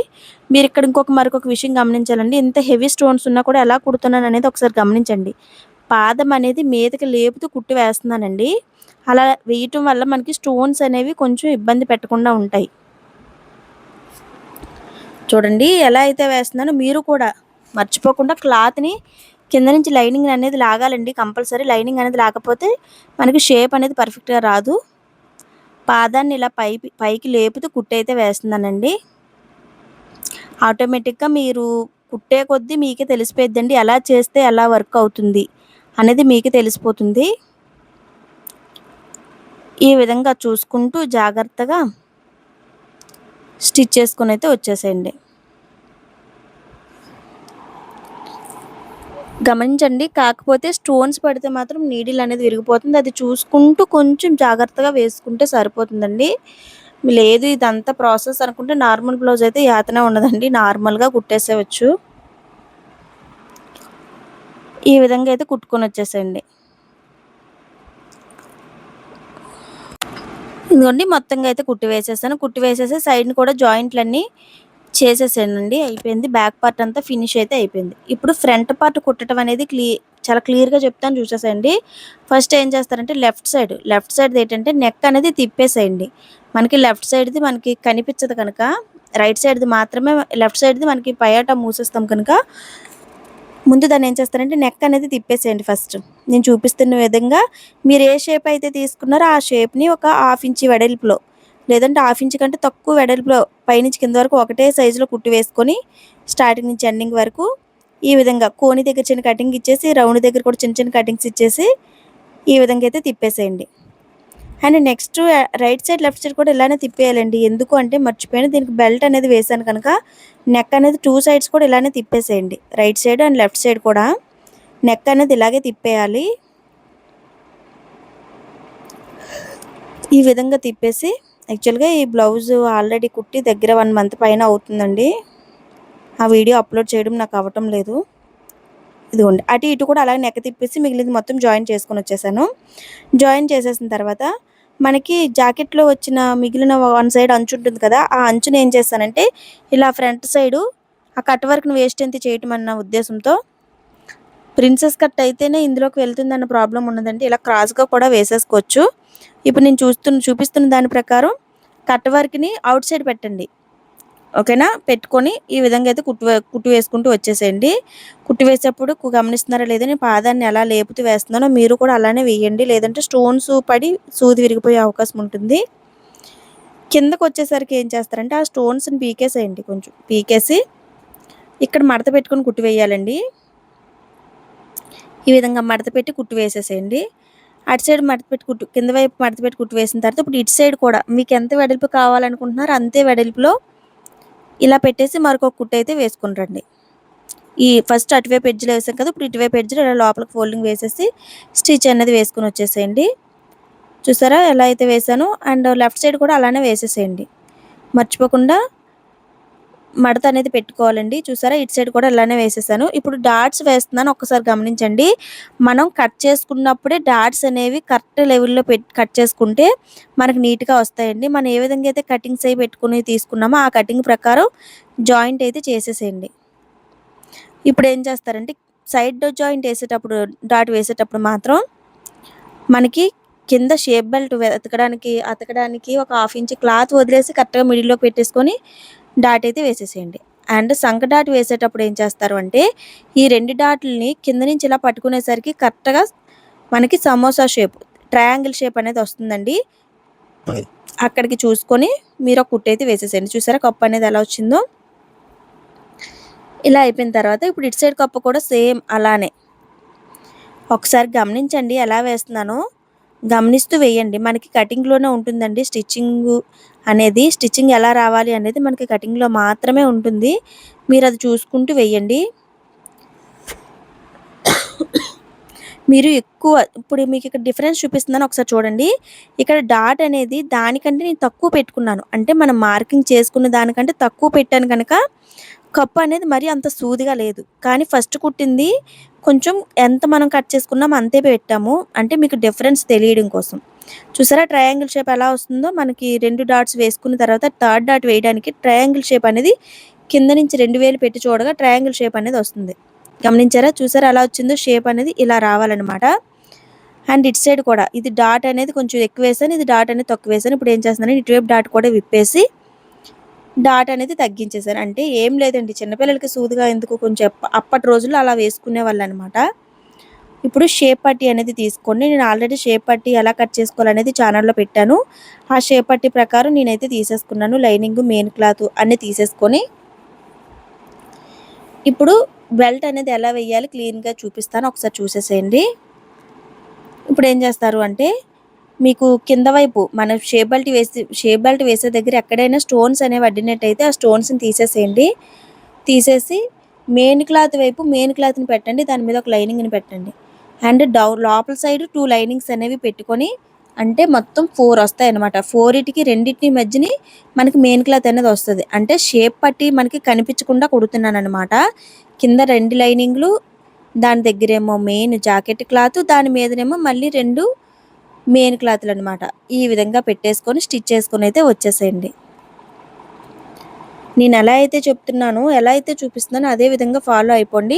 మీరు ఇక్కడ మరొక విషయం గమనించాలండి. ఇంత హెవీ స్టోన్స్ ఉన్నా కూడా ఎలా కుడుతున్నాను అనేది ఒకసారి గమనించండి. పాదం అనేది మీదకి లేపుతూ కుట్టి వేస్తున్నానండి. అలా వేయటం వల్ల మనకి స్టోన్స్ అనేవి కొంచెం ఇబ్బంది పెట్టకుండా ఉంటాయి. చూడండి ఎలా అయితే వేస్తున్నానో మీరు కూడా మర్చిపోకుండా క్లాత్ని కింద నుంచి లైనింగ్ అనేది లాగాలండి. కంపల్సరీ లైనింగ్ అనేది లేకపోతే మనకి షేప్ అనేది పర్ఫెక్ట్గా రాదు. పాదాన్ని ఇలా పైకి లేపుతూ కుట్టయితే వేస్తున్నానండి. ఆటోమేటిక్గా మీరు కుట్టే కొద్దీ మీకే తెలిసిపోద్దండి ఎలా చేస్తే ఎలా వర్క్ అవుతుంది అనేది మీకే తెలిసిపోతుంది. ఈ విధంగా చూసుకుంటూ జాగ్రత్తగా స్టిచ్ చేసుకొని అయితే వచ్చేసేయండి. గమనించండి, కాకపోతే స్టోన్స్ పడితే మాత్రం నీడిల్ అనేది విరిగిపోతుంది. అది చూసుకుంటూ కొంచెం జాగ్రత్తగా వేసుకుంటే సరిపోతుందండి. లేదు ఇదంతా ప్రాసెస్ అనుకుంటే నార్మల్ బ్లౌజ్ అయితే యాతనే ఉండదండి, నార్మల్గా కుట్టేసేయచ్చు. ఈ విధంగా అయితే కుట్టుకొని వచ్చేసేయండి. ఇదిగోండి మొత్తంగా అయితే కుట్టి వేసేసాను. కుట్టి వేసేసి సైడ్ని కూడా జాయింట్లన్నీ చేసేసానండి. అయిపోయింది. బ్యాక్ పార్ట్ అంతా ఫినిష్ అయితే అయిపోయింది. ఇప్పుడు ఫ్రంట్ పార్ట్ కుట్టడం అనేది చాలా క్లియర్గా చెప్తాను చూసేసేయండి. ఫస్ట్ ఏం చేస్తారంటే లెఫ్ట్ సైడ్ ఏంటంటే నెక్ అనేది తిప్పేసేయండి. మనకి లెఫ్ట్ సైడ్ది మనకి కనిపించదు కనుక, రైట్ సైడ్ది మాత్రమే, లెఫ్ట్ సైడ్ది మనకి పైట మూసేస్తాం కనుక ముందు దాన్ని ఏం చేస్తారంటే నెక్ అనేది తిప్పేసేయండి. ఫస్ట్ నేను చూపిస్తున్న విధంగా మీరు ఏ షేప్ అయితే తీసుకున్నారో ఆ షేప్ని ఒక 1/2 ఇంచ్ వెడల్పులో, లేదంటే 1/2 ఇంచ్ కంటే తక్కువ వెడల్పులో పైనుంచి కింద వరకు ఒకటే సైజులో కుట్టి వేసుకొని స్టార్టింగ్ నుంచి ఎండింగ్ వరకు ఈ విధంగా కోని దగ్గర చిన్న కటింగ్ ఇచ్చేసి, రౌండ్ దగ్గర కూడా చిన్న చిన్న కటింగ్స్ ఇచ్చేసి ఈ విధంగా అయితే తిప్పేసేయండి. And next right side left side కూడా ఇలానే తిప్పేయాలండి. ఎందుకు అంటే మర్చిపోయాను, దీనికి బెల్ట్ అనేది వేసాను కనుక నెక్ అనేది 2 సైడ్స్ కూడా ఇలానే తిప్పేసేయండి. Right side and left side కూడా నెక్ అనేది ఇలాగే తిప్పేయాలి. ఈ విధంగా తిప్పేసి, యాక్చువల్గా ఈ బ్లౌజ్ ఆల్రెడీ కుట్టి దగ్గర 1 మంత్ పైన అవుతుందండి. ఆ వీడియో అప్లోడ్ చేయడం నాకు అవ్వటం లేదు. ఇదిగోండి అటు ఇటు కూడా అలాగే నెక్ తిప్పేసి మిగిలింది మొత్తం జాయిన్ చేసుకొని వచ్చేసాను. జాయిన్ చేసేసిన తర్వాత మనకి జాకెట్లో వచ్చిన మిగిలిన 1 సైడ్ అంచు ఉంటుంది కదా, ఆ అంచుని ఏం చేస్తానంటే ఇలా ఫ్రంట్ సైడు ఆ కట్ వర్క్ని వేస్ట్ ఎంత చేయటం అన్న ఉద్దేశంతో, ప్రిన్సెస్ కట్ అయితేనే ఇందులోకి వెళ్తుందన్న ప్రాబ్లం ఉన్నదండి. ఇలా క్రాస్గా కూడా వేసేసుకోవచ్చు. ఇప్పుడు నేను చూపిస్తున్న దాని ప్రకారం కట్ వర్క్ని అవుట్ సైడ్ పెట్టండి. ఓకేనా, పెట్టుకొని ఈ విధంగా అయితే కుట్టు వేసుకుంటూ వచ్చేసేయండి. కుట్టు వేసేటప్పుడు గమనిస్తున్నారా లేదా, నేను పాదాన్ని ఎలా లేపుతూ వేస్తున్నానో మీరు కూడా అలానే వేయండి, లేదంటే స్టోన్స్ పడి సూది విరిగిపోయే అవకాశం ఉంటుంది. కిందకు వచ్చేసరికి ఏం చేస్తారంటే ఆ స్టోన్స్ని పీకేసేయండి. కొంచెం పీకేసి ఇక్కడ మడత పెట్టుకొని కుట్టు వేయాలండి. ఈ విధంగా మడత పెట్టి కుట్టు వేసేసేయండి. అటు సైడ్ మడత పెట్టి కింద వైపు మడత పెట్టి కుట్టు వేసిన తర్వాత ఇప్పుడు ఇటు సైడ్ కూడా మీకు ఎంత వెడల్పు కావాలనుకుంటున్నారో అంతే వెడల్పులో ఇలా పెట్టేసి మరొక కుట్టు అయితే వేసుకుని రండి. ఈ ఫస్ట్ అటువైపు ఎడ్జ్లో వేసాం కదా, ఇప్పుడు ఇటువైపు ఎడ్జ్లో ఇలా లోపలికి ఫోల్డింగ్ వేసేసి స్టిచ్ అనేది వేసుకుని వచ్చేసేయండి. చూసారా ఎలా అయితే వేసానో, అండ్ లెఫ్ట్ సైడ్ కూడా అలానే వేసేసేయండి. మర్చిపోకుండా మడత అనేది పెట్టుకోవాలండి. చూసారా ఇటు సైడ్ కూడా ఇలానే వేసేసాను. ఇప్పుడు డాట్స్ వేస్తున్నాను, ఒక్కసారి గమనించండి. మనం కట్ చేసుకున్నప్పుడే డాట్స్ అనేవి కరెక్ట్ లెవెల్లో కట్ చేసుకుంటే మనకు నీట్గా వస్తాయండి. మనం ఏ విధంగా అయితే కటింగ్స్ అవి పెట్టుకుని తీసుకున్నామో ఆ కటింగ్ ప్రకారం జాయింట్ అయితే చేసేసేయండి. ఇప్పుడు ఏం చేస్తారంటే సైడ్ జాయింట్ వేసేటప్పుడు, డాట్ వేసేటప్పుడు మాత్రం మనకి కింద షేప్ బెల్ట్ అతకడానికి ఒక 1/2 ఇంచ్ క్లాత్ వదిలేసి కరెక్ట్గా మిడిల్లో పెట్టేసుకొని డాట్ అయితే వేసేసేయండి. అండ్ సంక డాట్ వేసేటప్పుడు ఏం చేస్తారు అంటే ఈ 2 డాట్లని కింద నుంచి ఇలా పట్టుకునేసరికి కరెక్ట్గా మనకి సమోసా షేప్, ట్రయాంగిల్ షేప్ అనేది వస్తుందండి. అక్కడికి చూసుకొని మీరు ఒక కుట్టు అయితే వేసేసేయండి. చూసారా కప్పు అనేది ఎలా వచ్చిందో. ఇలా అయిపోయిన తర్వాత ఇప్పుడు ఇటు సైడ్ కప్పు కూడా సేమ్ అలానే ఒకసారి గమనించండి ఎలా వేస్తున్నానో, గమనిస్తూ వేయండి. మనకి కటింగ్లోనే ఉంటుందండి స్టిచ్చింగ్ ఎలా రావాలి అనేది మనకి కటింగ్లో మాత్రమే ఉంటుంది. మీరు అది చూసుకుంటూ వేయండి. మీరు ఎక్కువ ఇప్పుడు మీకు ఇక్కడ డిఫరెన్స్ చూపిస్తున్నాను ఒకసారి చూడండి. ఇక్కడ డాట్ అనేది దానికంటే నేను తక్కువ పెట్టుకున్నాను. అంటే మనం మార్కింగ్ చేసుకున్న దానికంటే తక్కువ పెట్టాను గనక కప్పు అనేది మరీ అంత సూదిగా లేదు. కానీ ఫస్ట్ కుట్టింది కొంచెం ఎంత మనం కట్ చేసుకున్నామో అంతే పెట్టాము. అంటే మీకు డిఫరెన్స్ తెలియడం కోసం. చూసారా ట్రయాంగిల్ షేప్ ఎలా వస్తుందో మనకి 2 డాట్స్ వేసుకున్న తర్వాత థర్డ్ డాట్ వేయడానికి ట్రయాంగిల్ షేప్ అనేది కింద నుంచి 2 వేలు పెట్టి చూడగా ట్రయాంగిల్ షేప్ అనేది వస్తుంది. గమనించారా? చూసారా ఎలా వచ్చిందో షేప్ అనేది ఇలా రావాలన్నమాట. అండ్ ఇటు సైడ్ కూడా ఇది డాట్ అనేది కొంచెం ఎక్కువ వేసాను, ఇది డాట్ అనేది తక్కువ వేసాను. ఇప్పుడు ఏం చేస్తున్నాను ఇటువైపు డాట్ కూడా విప్పేసి డాట్ అనేది తగ్గించేసాను. అంటే ఏం లేదండి చిన్నపిల్లలకి సూదిగా ఎందుకు కొంచెం అప్పటి రోజుల్లో అలా వేసుకునేవాళ్ళు అనమాట. ఇప్పుడు షేప్ పట్టీ అనేది తీసుకోండి. నేను ఆల్రెడీ షేప్ పట్టీ ఎలా కట్ చేసుకోవాలనేది ఛానల్లో పెట్టాను. ఆ షేప్ పట్టీ ప్రకారం నేనైతే తీసేసుకున్నాను. లైనింగ్ మెయిన్ క్లాత్ అన్నీ తీసేసుకొని ఇప్పుడు బెల్ట్ అనేది ఎలా వేయాలి క్లీన్‌గా చూపిస్తాను. ఒకసారి చూసేసేయండి. ఇప్పుడు ఏం చేస్తారు అంటే మీకు కింద వైపు మనం షేప్ బెల్ట్ వేసే దగ్గర ఎక్కడైనా స్టోన్స్ అనేవి అడ్డినట్టయితే ఆ స్టోన్స్‌ని తీసేసేయండి. తీసేసి మెయిన్ క్లాత్ వైపు మెయిన్ క్లాత్‌ని పెట్టండి. దాని మీద ఒక లైనింగ్‌ని పెట్టండి. అండ్ లోపల సైడ్ 2 లైనింగ్స్ అనేవి పెట్టుకొని అంటే మొత్తం 4 వస్తాయన్నమాట. 4టికి రెండిటిని మధ్యని మనకి మెయిన్ క్లాత్ అనేది వస్తది. అంటే షేప్ పట్టి మనకి కనిపించకుండా కుడుతున్నానన్నమాట. కింద 2 లైనింగ్‌లు దాని దగ్గరేమో మెయిన్ జాకెట్ క్లాత్ దాని మీదనేమో మళ్ళీ 2 మెయిన్ క్లాత్‌లన్నమాట. ఈ విధంగా పెట్టేసుకొని స్టిచ్ చేసుకొనైతే వచ్చేసేయండి. నేను ఎలా అయితే చెప్తున్నానో, ఎలా అయితే చూపిస్తున్నానో అదే విధంగా ఫాలో అయిపోండి.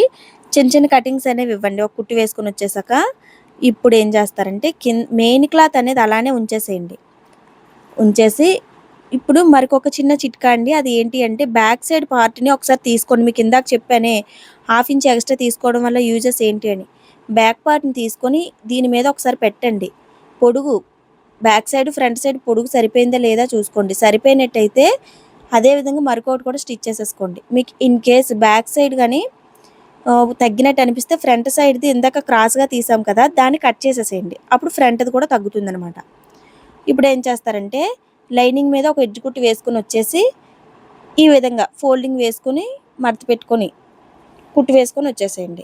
చిన్న చిన్న కటింగ్స్ అనేవి ఇవ్వండి. ఒక కుట్టు వేసుకొని వచ్చేసాక ఇప్పుడు ఏం చేస్తారంటే మెయిన్ క్లాత్ అనేది అలానే ఉంచేసేయండి. ఉంచేసి ఇప్పుడు మరికొక చిన్న చిట్కా అండి. అది ఏంటి అంటే బ్యాక్ సైడ్ పార్ట్‌ని ఒకసారి తీసుకోండి. మీకు ఇందాక చెప్పానే హాఫ్ ఇంచ్ ఎక్స్ట్రా తీసుకోవడం వల్ల యూజెస్ ఏంటి అని. బ్యాక్ పార్ట్‌ని తీసుకొని దీని మీద ఒకసారి పెట్టండి. పొడుగు బ్యాక్ సైడ్, ఫ్రంట్ సైడ్ పొడుగు సరిపోయిందా లేదా చూసుకోండి. సరిపోయినట్టయితే అదే విధంగా మరొకటి కూడా స్టిచ్ చేసేసుకోండి. మీకు ఇన్ కేస్ బ్యాక్ సైడ్ గాని తగ్గినట్టు అనిపిస్తే ఫ్రంట్ సైడ్‌ది ఇందాక క్రాస్‌గా తీసాం కదా! దాన్ని కట్ చేసేసేయండి. అప్పుడు ఫ్రంట్‌ది కూడా తగ్గుతుందనమాట. ఇప్పుడు ఏం చేస్తారంటే లైనింగ్ మీద ఒక ఎడ్జ్ కుట్టు వేసుకొని వచ్చేసి ఈ విధంగా ఫోల్డింగ్ వేసుకొని మడత పెట్టుకొని కుట్టు వేసుకొని వచ్చేసేయండి.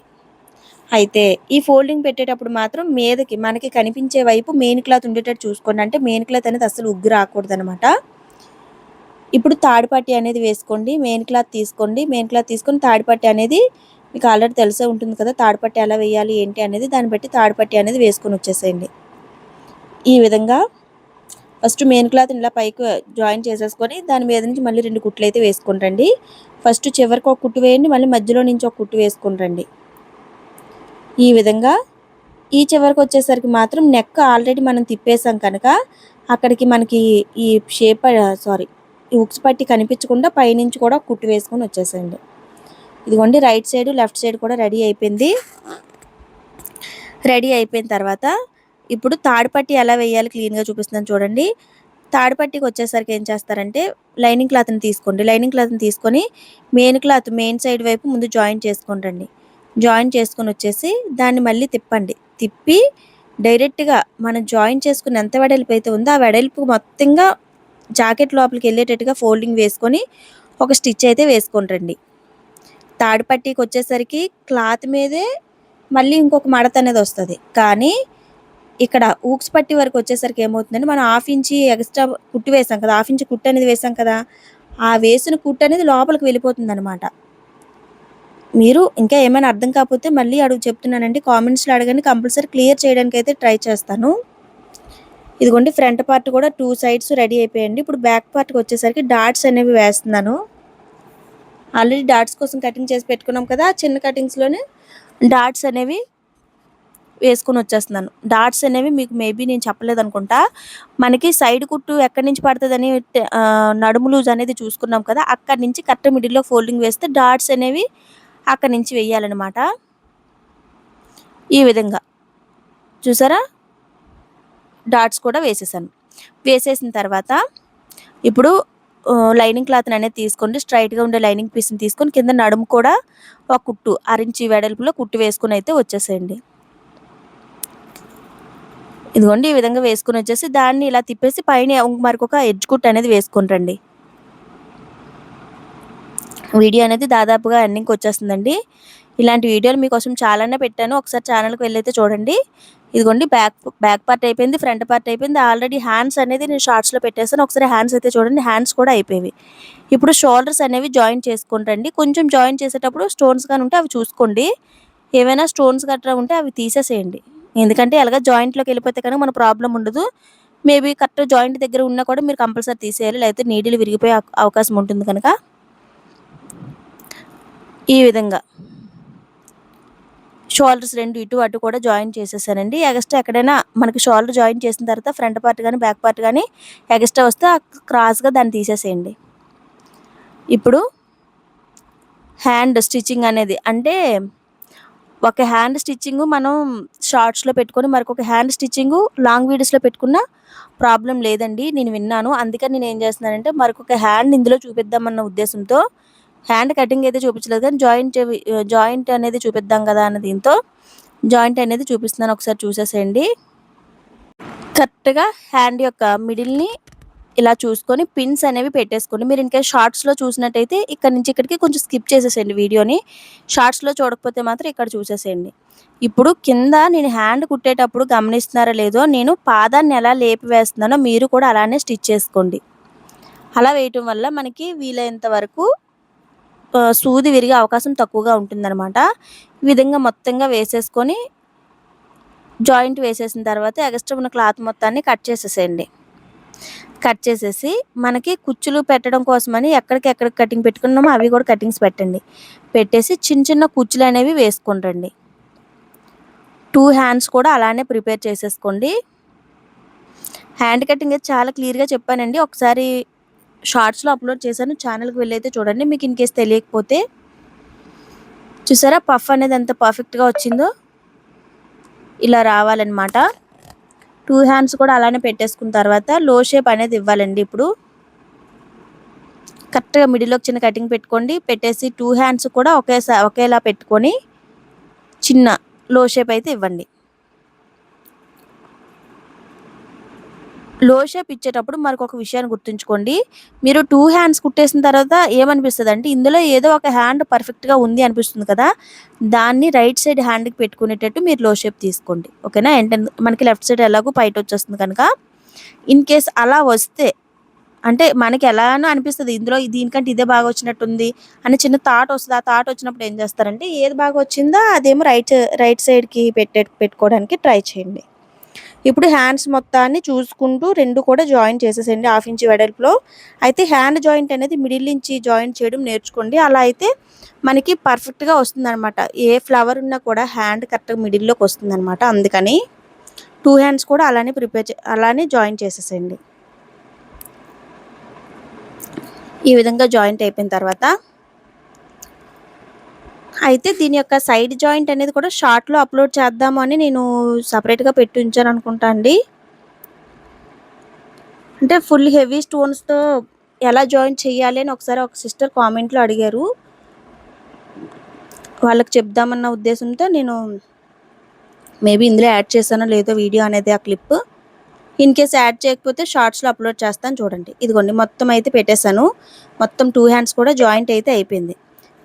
అయితే ఈ ఫోల్డింగ్ పెట్టేటప్పుడు మాత్రం మీదకి మనకి కనిపించే వైపు మెయిన్ క్లాత్ ఉండేటట్టు చూసుకోండి. అంటే మెయిన్ క్లాత్ అనేది అస్సలు ఉగ్గు రాకూడదనమాట. ఇప్పుడు తాడు పట్టీ అనేది వేసుకోండి. మెయిన్ క్లాత్ తీసుకోండి. మెయిన్ క్లాత్ తీసుకొని తాడు పట్టీ అనేది మీకు ఆల్రెడీ తెలిసే ఉంటుంది కదా! తాడు పట్టీ ఎలా వేయాలి ఏంటి అనేది దాన్ని బట్టి తాడు పట్టీ అనేది వేసుకొని వచ్చేసేయండి. ఈ విధంగా ఫస్ట్ మెయిన్ క్లాత్‌ని ఇలా పైకి జాయిన్ చేసేసుకొని దాని మీద నుంచి మళ్ళీ 2 కుట్లయితే వేసుకొని రండి. ఫస్ట్ చివరికి ఒక కుట్టు వేయండి. మళ్ళీ మధ్యలో నుంచి ఒక కుట్టు వేసుకొని రండి. ఈ విధంగా ఈ చివరికి వచ్చేసరికి మాత్రం నెక్ ఆల్రెడీ మనం తిప్పేసాం కనుక అక్కడికి మనకి ఈ ఈ ఉక్స్ పట్టి కనిపించకుండా పైనుంచి కూడా కుట్టు వేసుకొని వచ్చేసేయండి. ఇదిగోండి రైట్ సైడ్, లెఫ్ట్ సైడ్ కూడా రెడీ అయిపోయింది. రెడీ అయిపోయిన తర్వాత ఇప్పుడు తాడు పట్టీ ఎలా వేయాలి క్లీన్‌గా చూపిస్తున్నాను చూడండి. తాడు పట్టీకి వచ్చేసరికి ఏం చేస్తారంటే లైనింగ్ క్లాత్‌ని తీసుకోండి. లైనింగ్ క్లాత్‌ని తీసుకొని మెయిన్ సైడ్ వైపు ముందు జాయిన్ చేసుకొని రండి. జాయిన్ చేసుకొని వచ్చేసి దాన్ని మళ్ళీ తిప్పండి. తిప్పి డైరెక్ట్‌గా మనం జాయిన్ చేసుకున్న ఎంత వెడల్పు అయితే ఉందో ఆ వెడల్పు మొత్తంగా జాకెట్ లోపలికి వెళ్ళేటట్టుగా ఫోల్డింగ్ వేసుకొని ఒక స్టిచ్ అయితే వేసుకొని రండి. తాడు పట్టీకి వచ్చేసరికి క్లాత్ మీదే మళ్ళీ ఇంకొక మడత అనేది వస్తది. కానీ ఇక్కడ ఊక్స్ పట్టీ వరకు వచ్చేసరికి ఏమవుతుందంటే మనం హాఫ్ ఇంచ్ ఎక్స్ట్రా కుట్టు వేసాం కదా! హాఫ్ ఇంచ్ కుట్టు అనేది వేసాం కదా! ఆ వేసిన కుట్టు అనేది లోపలికి వెళ్ళిపోతుందనమాట. మీరు ఇంకా ఏమైనా అర్థం కాకపోతే మళ్ళీ చెప్తున్నానండి. కామెంట్స్‌లో అడగండి. కంపల్సరీ క్లియర్ చేయడానికైతే ట్రై చేస్తాను. ఇదిగోండి ఫ్రంట్ పార్ట్ కూడా 2 సైడ్స్ రెడీ అయిపోయాయండి. ఇప్పుడు బ్యాక్ పార్ట్‌కి వచ్చేసరికి డాట్స్ అనేవి వేస్తున్నాను. ఆల్రెడీ డాట్స్ కోసం కటింగ్ చేసి పెట్టుకున్నాం కదా! చిన్న కటింగ్స్‌లోనే డాట్స్ అనేవి వేసుకొని వచ్చేస్తున్నాను. డాట్స్ అనేవి మీకు మేబీ నేను చెప్పలేదనుకుంటా. మనకి సైడ్ కుట్టు ఎక్కడి నుంచి పడతదని నడుము లూజ్ అనేది చూసుకున్నాం కదా! అక్కడి నుంచి కరెక్ట్ మిడిల్‌లో ఫోల్డింగ్ వేస్తే డాట్స్ అనేవి అక్కడి నుంచి వేయాలనమాట. ఈ విధంగా చూసారా? డాట్స్ కూడా వేసేసాను. వేసేసిన తర్వాత ఇప్పుడు లైనింగ్ క్లాత్‌ని అనేది తీసుకోండి. స్ట్రెయిట్‌గా ఉండే లైనింగ్ పీస్‌ని తీసుకొని కింద నడుము కూడా ఒక కుట్టు 1/2 ఇంచ్ వెడల్పులో కుట్టు వేసుకొని అయితే వచ్చేసేయండి. ఇదిగోండి ఈ విధంగా వేసుకొని వచ్చేసి దాన్ని ఇలా తిప్పేసి పైన మరొక ఎడ్జ్ కుట్టు అనేది వేసుకొని రండి. వీడియో అనేది దాదాపుగా ఎండింగ్‌కి వచ్చేస్తుందండి. ఇలాంటి వీడియోలు మీకోసం చాలానే పెట్టాను. ఒకసారి ఛానల్‌కి వెళ్ళైతే చూడండి. ఇదిగోండి బ్యాక్ పార్ట్ అయిపోయింది. ఫ్రంట్ పార్ట్ అయిపోయింది. ఆల్రెడీ హ్యాండ్స్ అనేది నేను షార్ట్స్‌లో పెట్టేసాను. ఒకసారి హ్యాండ్స్ అయితే చూడండి. హ్యాండ్స్ కూడా అయిపోయేవి. ఇప్పుడు షోల్డర్స్ అనేవి జాయిన్ చేసుకుంటండి. కొంచెం జాయిన్ చేసేటప్పుడు స్టోన్స్ గాని ఉంటే అవి చూసుకోండి. ఏవైనా స్టోన్స్ గట్రా ఉంటే అవి తీసేసేయండి. ఎందుకంటే ఎలాగో జాయింట్‌లోకి వెళ్ళిపోతే కనుక మన ప్రాబ్లమ్ ఉండదు. మేబీ కరెక్ట్ జాయింట్ దగ్గర ఉన్నా కూడా మీరు కంపల్సరీ తీసేయాలి. లేకపోతే నీడిల్ విరిగిపోయే అవకాశం ఉంటుంది కనుక ఈ విధంగా షోల్డర్స్ 2 ఇటు అటు కూడా జాయిన్ చేసేసానండి. ఎగస్ట్రా ఎక్కడైనా మనకి షోల్డర్ జాయిన్ చేసిన తర్వాత ఫ్రంట్ పార్ట్ గాని, బ్యాక్ పార్ట్ గాని ఎగస్ట్రా వస్తే క్రాస్‌గా దాన్ని తీసేసేయండి. ఇప్పుడు హ్యాండ్ స్టిచ్చింగ్ అనేది అంటే ఒక హ్యాండ్ స్టిచ్చింగు మనం షార్ట్స్‌లో పెట్టుకొని మరొక హ్యాండ్ స్టిచ్చింగు లాంగ్ వీడియోస్‌లో పెట్టుకున్న ప్రాబ్లమ్ లేదండి. నేను విన్నాను. అందుకని నేనేం చేస్తున్నానంటే మరొక హ్యాండ్ ఇందులో చూపిద్దామన్న ఉద్దేశంతో హ్యాండ్ కటింగ్ అయితే చూపించలేదు కానీ జాయింట్ అనేది చూపిద్దాం కదా అన్న దీంతో జాయింట్ అనేది చూపిస్తున్నాను. ఒకసారి చూసేసేయండి. కరెక్ట్‌గా హ్యాండ్ యొక్క మిడిల్‌ని ఇలా చూసుకొని పిన్స్ అనేవి పెట్టేసుకోండి. మీరు ఇన్‌కేస్ షార్ట్స్‌లో చూసినట్టయితే ఇక్కడి నుంచి ఇక్కడికి కొంచెం స్కిప్ చేసేసేయండి వీడియోని. షార్ట్స్‌లో చూడకపోతే మాత్రం ఇక్కడ చూసేసేయండి. ఇప్పుడు కింద నేను హ్యాండ్ కుట్టేటప్పుడు గమనిస్తున్నారో లేదో నేను పాదాన్ని ఎలా లేపి వేస్తున్నానో మీరు కూడా అలానే స్టిచ్ చేసుకోండి. అలా వేయటం వల్ల మనకి వీలైనంత వరకు సూది విరిగే అవకాశం తక్కువగా ఉంటుందన్నమాట. ఈ విధంగా మొత్తంగా వేసేసుకొని జాయింట్ వేసేసిన తర్వాత ఎక్స్ట్రా ఉన్న క్లాత్ మొత్తాన్ని కట్ చేసేసేయండి. కట్ చేసేసి మనకి కుచ్చులు పెట్టడం కోసమని ఎక్కడికి కటింగ్ పెట్టుకున్నామో అవి కూడా కటింగ్స్ పెట్టండి. పెట్టేసి చిన్న చిన్న కుచ్చులు అనేవి వేసుకుంటండి. 2 హ్యాండ్స్ కూడా అలానే ప్రిపేర్ చేసేసుకోండి. హ్యాండ్ కటింగ్ అయితే చాలా క్లియర్‌గా చెప్పానండి. ఒకసారి షార్ట్స్‌లో అప్లోడ్ చేశాను. ఛానల్‌కి వెళ్ళైతే చూడండి. మీకు ఇన్‌కేస్ తెలియకపోతే చూసారా పఫ్ అనేది ఎంత పర్ఫెక్ట్‌గా వచ్చిందో ఇలా రావాలన్నమాట. 2 హ్యాండ్స్ కూడా అలానే పెట్టేసుకున్న తర్వాత లో షేప్ అనేది ఇవ్వాలండి. ఇప్పుడు కరెక్ట్‌గా మిడిల్‌లో చిన్న కటింగ్ పెట్టుకోండి. పెట్టేసి 2 హ్యాండ్స్ కూడా ఒకేలా పెట్టుకొని చిన్న లో షేప్ అయితే ఇవ్వండి. లో షేప్ ఇచ్చేటప్పుడు మరొక విషయాన్ని గుర్తుంచుకోండి. మీరు 2 హ్యాండ్స్ కుట్టేసిన తర్వాత ఏమనిపిస్తదంటే ఇందులో ఏదో ఒక హ్యాండ్ పర్ఫెక్ట్‌గా ఉంది అనిపిస్తుంది కదా! దాన్ని రైట్ సైడ్ హ్యాండ్‌కి పెట్టుకునేటట్టు మీరు లో షేప్ తీసుకోండి. ఓకేనా? మనకి లెఫ్ట్ సైడ్ ఎలాగో పైటొచ్చేస్తుంది కనుక ఇన్‌కేస్ అలా వస్తే అంటే మనకి ఎలానో అనిపిస్తది ఇందులో దీనికంటే ఇదే బాగా వచ్చినట్టుంది అని చిన్న థాట్ వస్తది. ఆ థాట్ వచ్చినప్పుడు ఏం చేస్తారంటే ఏది బాగా వచ్చిందో అదేమో రైట్ సైడ్‌కి పెట్టుకోవడానికి ట్రై చేయండి. ఇప్పుడు హ్యాండ్స్ మొత్తాన్ని చూసుకుంటూ 2 కూడా జాయిన్ చేసేసేయండి 1/2 ఇంచ్ వెడల్పులో. అయితే హ్యాండ్ జాయింట్ అనేది మిడిల్ నుంచి జాయిన్ చేయడం నేర్చుకోండి. అలా అయితే మనకి పర్ఫెక్ట్‌గా వస్తుందనమాట. ఏ ఫ్లవర్ ఉన్నా కూడా హ్యాండ్ కరెక్ట్‌గా మిడిల్‌లోకి వస్తుందనమాట. అందుకని 2 హ్యాండ్స్ కూడా అలానే జాయిన్ చేసేసేయండి. ఈ విధంగా జాయింట్ అయిపోయిన తర్వాత అయితే దీని యొక్క సైడ్ జాయింట్ అనేది కూడా షార్ట్‌లో అప్లోడ్ చేద్దాము అని నేను సెపరేట్‌గా పెట్టి ఉంచాను అనుకుంటా అండి. అంటే ఫుల్ హెవీ స్టోన్స్‌తో ఎలా జాయిన్ చేయాలి అని ఒకసారి ఒక సిస్టర్ కామెంట్‌లో అడిగారు. వాళ్ళకి చెప్దామన్న ఉద్దేశంతో నేను మేబీ ఇందులో యాడ్ చేశానో లేదో వీడియో అనేది ఆ క్లిప్. ఇన్‌కేస్ యాడ్ చేయకపోతే షార్ట్స్‌లో అప్లోడ్ చేస్తాను చూడండి. ఇదిగోండి మొత్తం అయితే పెట్టేశాను. మొత్తం 2 హ్యాండ్స్ కూడా జాయింట్ అయితే అయిపోయింది.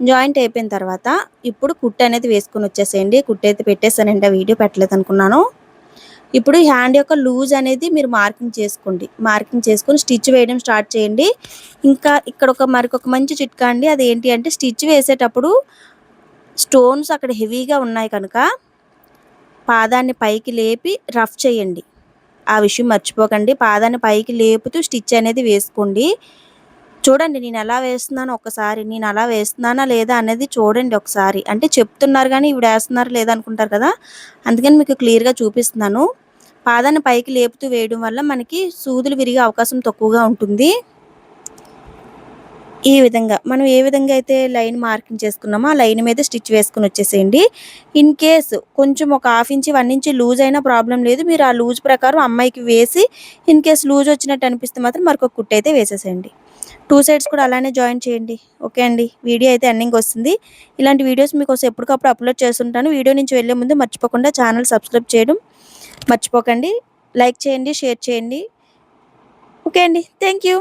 జాయింట్ అయిపోయిన తర్వాత ఇప్పుడు కుట్టు అనేది వేసుకొని వచ్చేసేయండి. కుట్టు అయితే పెట్టేసానండి. ఆ వీడియో పెట్టలేదనుకున్నాను. ఇప్పుడు హ్యాండ్ యొక్క లూజ్ అనేది మీరు మార్కింగ్ చేసుకోండి. మార్కింగ్ చేసుకొని స్టిచ్ వేయడం స్టార్ట్ చేయండి. ఇంకా ఇక్కడ మరొక మంచి చిట్కా అండి. అదేంటి అంటే స్టిచ్ వేసేటప్పుడు స్టోన్స్ అక్కడ హెవీగా ఉన్నాయి కనుక పాదాన్ని పైకి లేపి రఫ్ చేయండి. ఆ విషయం మర్చిపోకండి. పాదాన్ని పైకి లేపుతూ స్టిచ్ అనేది వేసుకోండి. చూడండి నేను ఎలా వేస్తున్నానో ఒకసారి. నేను అలా వేస్తున్నానా లేదా అనేది చూడండి ఒకసారి. అంటే చెప్తున్నారు గానీ ఈవిడ వేస్తున్నారా లేదా అనుకుంటారు కదా! అందుకని మీకు క్లియర్‌గా చూపిస్తున్నాను. పాదాన్ని పైకి లేపుతూ వేయడం వల్ల మనకి సూదులు విరిగే అవకాశం తక్కువగా ఉంటుంది. ఈ విధంగా మనం ఏ విధంగా అయితే లైన్ మార్కింగ్ చేసుకున్నామో ఆ లైన్ మీద స్టిచ్ వేసుకొని వచ్చేసేయండి. ఇన్ కేస్ కొంచెం ఒక 1/2 ఇంచ్, 1 ఇంచ్ లూజ్ అయినా ప్రాబ్లమ్ లేదు. మీరు ఆ లూజ్ ప్రకారం అమ్మాయికి వేసి ఇన్ కేస్ లూజ్ వచ్చినట్టు అనిపిస్తే మాత్రం మరొక కుట్టు అయితే వేసేసేయండి. 2 సైడ్స్ కూడా అలానే జాయిన్ చేయండి. ఓకే అండి. వీడియో అయితే ఎండింగ్ వస్తుంది. ఇలాంటి వీడియోస్ మీకోసం ఎప్పటికప్పుడు అప్లోడ్ చేస్తుంటాను. వీడియో నుంచి వెళ్ళే ముందు మర్చిపోకుండా ఛానల్ సబ్స్క్రైబ్ చేయడం మర్చిపోకండి. లైక్ చేయండి, షేర్ చేయండి. ఓకే అండి. Thank you.